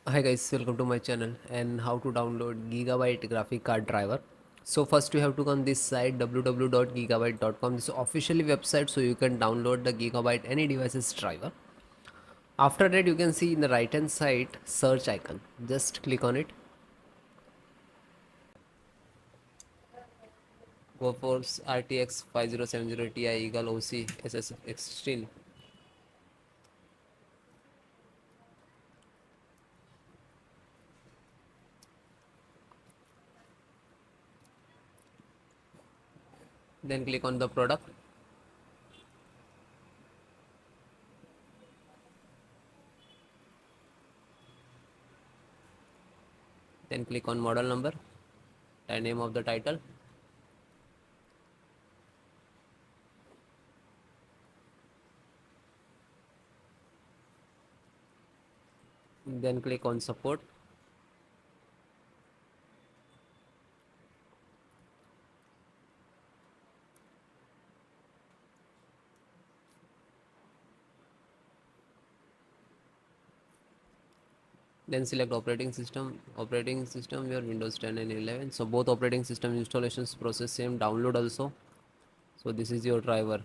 Hi guys, welcome to my channel and how to download Gigabyte graphic card driver. So first you have to go on this site www.gigabyte.com. This is officially website so you can download the Gigabyte any devices driver. After that you can see in the right hand side search icon. Just click on it. Go for RTX 5070 Ti Eagle OC SSF still. Then click on the product. Then click on model number and name of the title. Then click on support. Then select operating system your Windows 10 and 11. So both operating system installations process same. Download also. So this is your driver,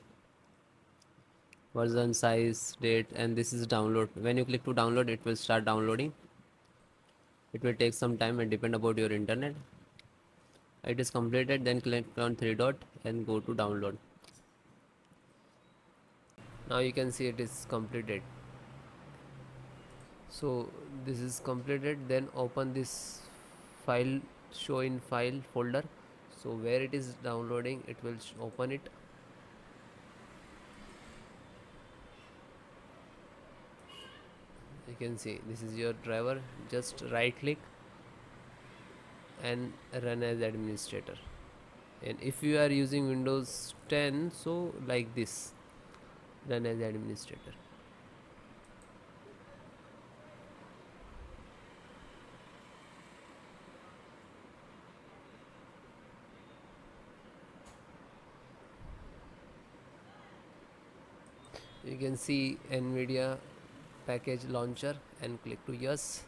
version, size, date, and this is download. When you click to download, it will start downloading. It will take some time and depend about your internet. It is completed, then click on three dot and go to download. Now you can see it is completed. So this is completed. Then open this file, show in file folder. So where it is downloading, it will open it. You can see this is your driver. Just right click and run as administrator. And if you are using Windows 10, so like this, run as administrator. You can see NVIDIA package launcher and click to yes.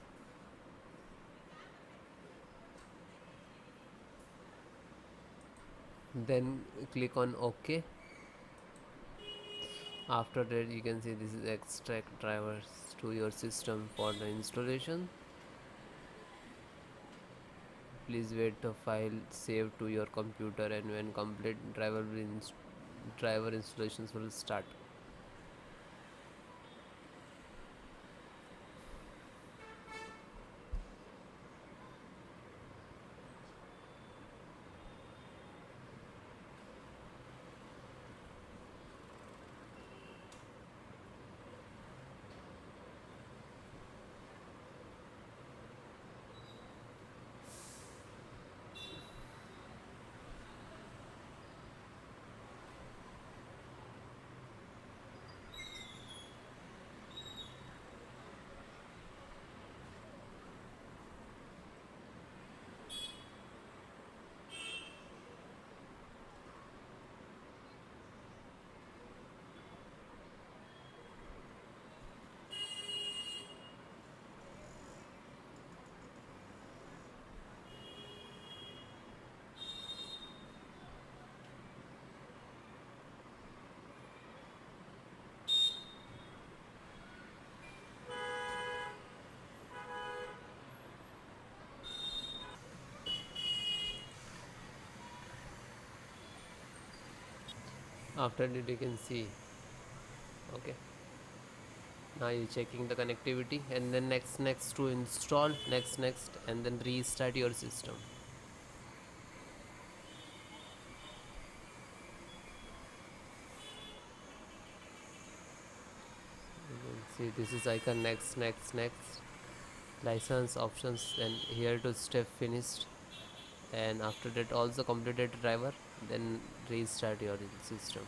Then click on OK. After that you can see this is extract drivers to your system for the installation. Please wait the file save to your computer, and when complete driver installations will start. After that you can see, okay, now you're checking the connectivity, and then next to install, next, and then restart your system. You can see this is icon, next, license options, then here to step finished, and after that also completed driver, then restart your system.